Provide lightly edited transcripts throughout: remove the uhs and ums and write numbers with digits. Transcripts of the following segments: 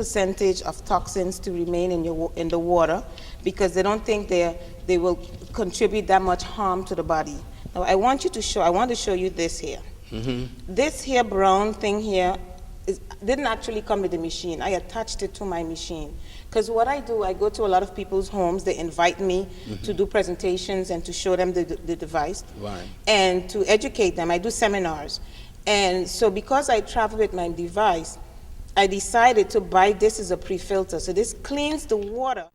percentage of toxins to remain in the water because they don't think they will contribute that much harm to the body. Now I want to show you this here. This here brown thing here didn't actually come with the machine. I attached it to my machine. Because what I do, I go to a lot of people's homes. They invite me to do presentations and to show them the device. Right. And to educate them. I do seminars. And so because I travel with my device, I decided to buy this as a pre-filter. So this cleans the water.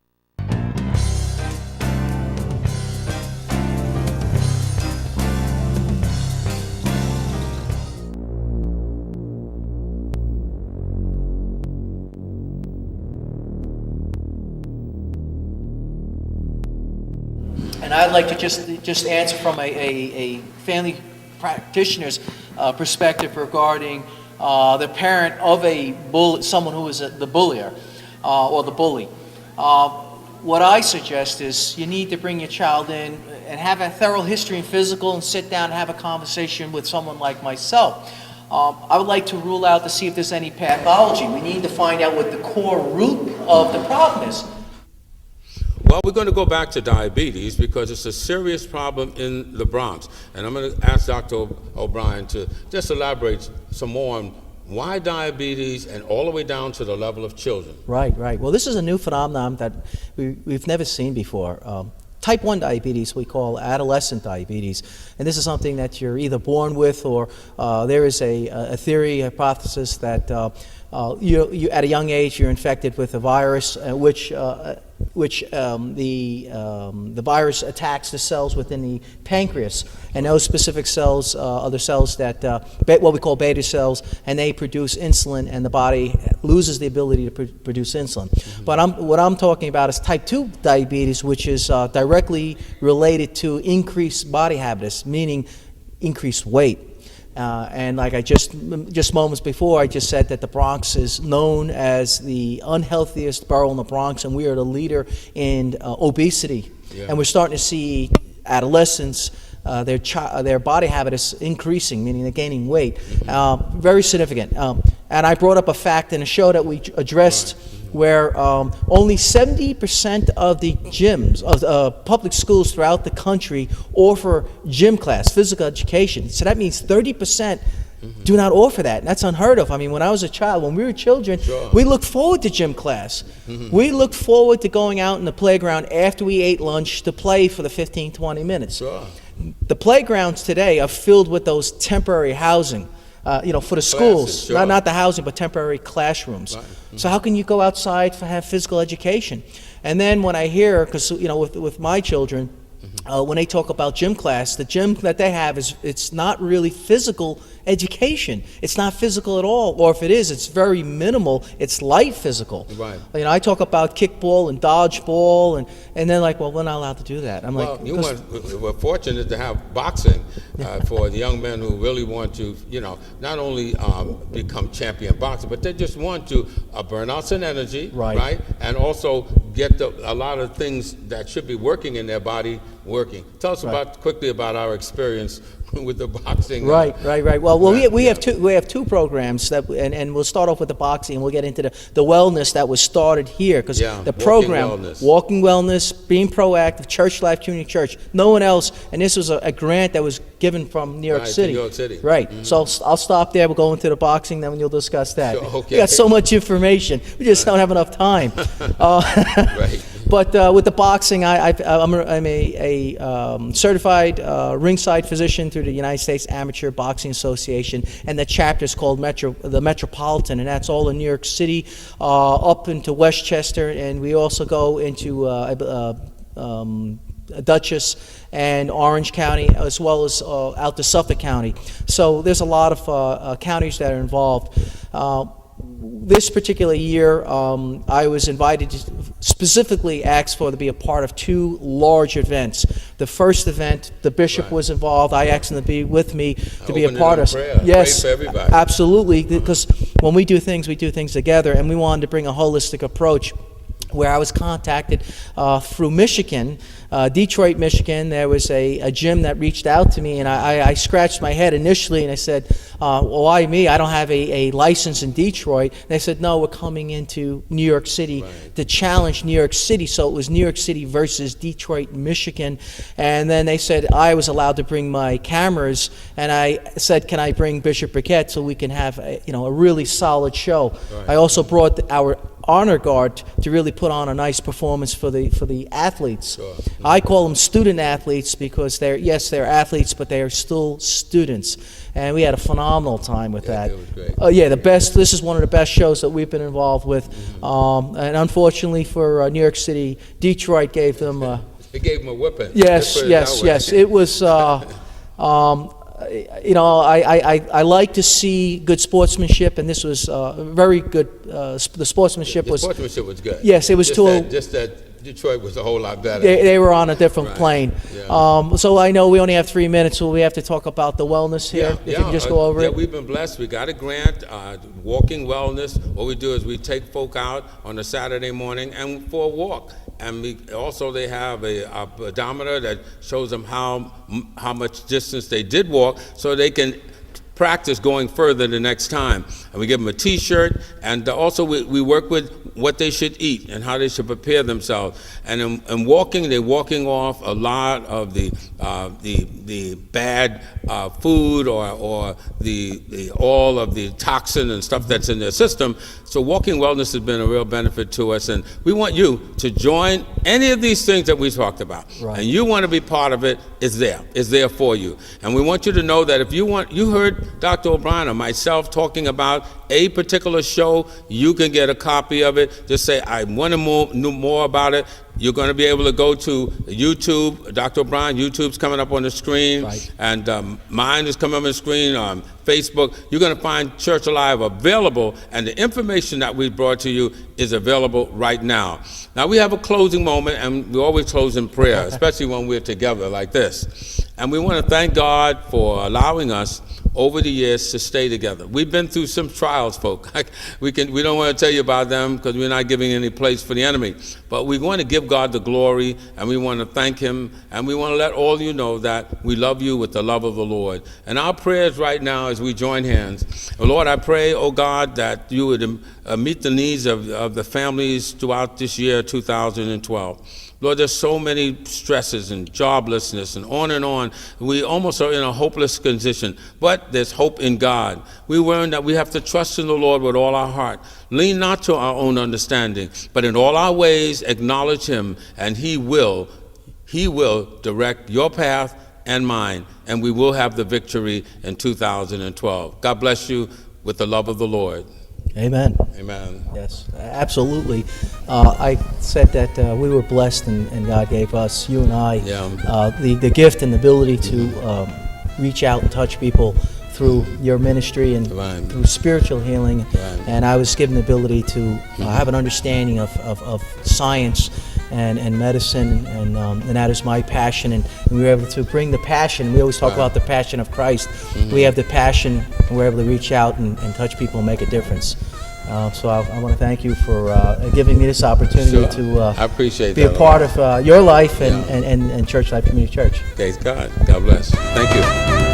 And I'd like to just answer from a family practitioner's perspective regarding the parent of someone who is the bullier or the bully. What I suggest is you need to bring your child in and have a thorough history and physical and sit down and have a conversation with someone like myself. I would like to rule out to see if there's any pathology. We need to find out what the core root of the problem is. Well, we're going to go back to diabetes because it's a serious problem in the Bronx. And I'm going to ask Dr. O'Brien to just elaborate some more on why diabetes and all the way down to the level of children. Right. Well, this is a new phenomenon that we've never seen before. Type 1 diabetes we call adolescent diabetes, and this is something that you're either born with or there is a theory, hypothesis that you at a young age you're infected with a virus which the virus attacks the cells within the pancreas, and those specific cells are the cells that what we call beta cells, and they produce insulin, and the body loses the ability to produce insulin. But what I'm talking about is type 2 diabetes, which is directly related to increased body habitus, meaning increased weight. And like I just moments before, I just said that the Bronx is known as the unhealthiest borough in the Bronx, and we are the leader in obesity. Yeah. And we're starting to see adolescents, their body habitus increasing, meaning they're gaining weight. Very significant. And I brought up a fact in a show that we addressed where only 70% of the gyms, of public schools throughout the country offer gym class, physical education. So that means 30% do not offer that. And that's unheard of. I mean, when I was a child, when we were children, we looked forward to gym class. We looked forward to going out in the playground after we ate lunch to play for the 15, 20 minutes. The playgrounds today are filled with those temporary housing. For the schools, not the housing, but temporary classrooms. Right. So how can you go outside to have physical education? And then when I hear, because with my children, when they talk about gym class, the gym that they have it's not really physical education. It's not physical at all, or if it is, it's very minimal. It's light physical. Right. I talk about kickball and dodgeball, and they're like, well, we're not allowed to do that. I'm like, we're fortunate to have boxing for the young men who really want to, not only become champion boxers, but they just want to burn out some energy, right? And also get a lot of things that should be working in their body working. Tell us quickly about our experience with the boxing. Right. Well, we have two programs that, and we'll start off with the boxing, and we'll get into the wellness that was started here, because the program, walking wellness, being proactive, Church Life Community Church, no one else, and this was a grant that was given from New York City. New York City. Right. So I'll stop there. We'll go into the boxing, then you'll discuss that. Sure, okay. We got so much information. We just don't have enough time. Right. But with the boxing, I'm a certified ringside physician through the United States Amateur Boxing Association, and the chapter is called the Metropolitan, and that's all in New York City, up into Westchester, and we also go into Dutchess and Orange County, as well as out to Suffolk County. So there's a lot of counties that are involved. This particular year, I was invited to specifically asked for to be a part of two large events. The first event, the bishop was involved. I asked him to be with me to be a part of. Yes, pray for everybody. Absolutely, because when we do things together, and we wanted to bring a holistic approach. where I was contacted through Michigan, Detroit, Michigan. There was a gym that reached out to me, and I scratched my head initially, and I said, why me? I don't have a license in Detroit. And they said, no, we're coming into New York City to challenge New York City. So it was New York City versus Detroit, Michigan. And then they said I was allowed to bring my cameras, and I said, can I bring Bishop Burkett so we can have a really solid show? I also brought our honor guard to really put on a nice performance for the athletes. I call them student athletes because they're athletes, but they are still students. And we had a phenomenal time with that. It was great. Yeah, the best. This is one of the best shows that we've been involved with. And unfortunately for New York City, Detroit gave them. It gave them a whipping. Yes. It was. I like to see good sportsmanship, and this was very good. The sportsmanship was. The sportsmanship was good. Yes, it was just that Detroit was a whole lot better. They were on a different plane. Yeah. So I know we only have 3 minutes, so we have to talk about the wellness here. If you can just go over it. Yeah, we've been blessed. We got a grant, Walking Wellness. What we do is we take folk out on a Saturday morning and for a walk. And they have a pedometer that shows them how much distance they did walk, so they can practice going further the next time. And we give them a T-shirt, and also we work with what they should eat and how they should prepare themselves. And in walking, they're walking off a lot of the bad food or all of the toxin and stuff that's in their system. So Walking Wellness has been a real benefit to us, and we want you to join any of these things that we talked about. And you want to be part of it, it's there for you. And we want you to know that if you heard Dr. O'Brien or myself talking about a particular show, you can get a copy of it. Just say, I want to know more about it. You're going to be able to go to YouTube. Dr. O'Brien, YouTube's coming up on the screen, and mine is coming up on the screen on Facebook. You're going to find Church Alive available, and the information that we brought to you is available right now. Now, we have a closing moment, and we always close in prayer, especially when we're together like this. And we want to thank God for allowing us over the years to stay together. We've been through some trials, folk. We don't want to tell you about them because we're not giving any place for the enemy. But we want to give God the glory, and we want to thank Him, and we want to let all you know that we love you with the love of the Lord. And our prayers right now as we join hands. Lord, I pray, oh God, that you would meet the needs of the families throughout this year, 2012. Lord, there's so many stresses and joblessness and on and on. We almost are in a hopeless condition, but there's hope in God. We learn that we have to trust in the Lord with all our heart. Lean not to our own understanding, but in all our ways acknowledge Him, and He will direct your path and mine, and we will have the victory in 2012. God bless you with the love of the Lord. Amen. Amen. Yes, absolutely. I said that we were blessed, and God gave us, you and I, the gift and the ability to reach out and touch people through your ministry and through spiritual healing. And I was given the ability to have an understanding of science and medicine, and that is my passion. And we were able to bring the passion. We always talk about the passion of Christ. We have the passion, and we're able to reach out and touch people and make a difference. So I want to thank you for giving me this opportunity to I appreciate be a part of your life and Church Life Community Church. Praise God. God bless. Thank you.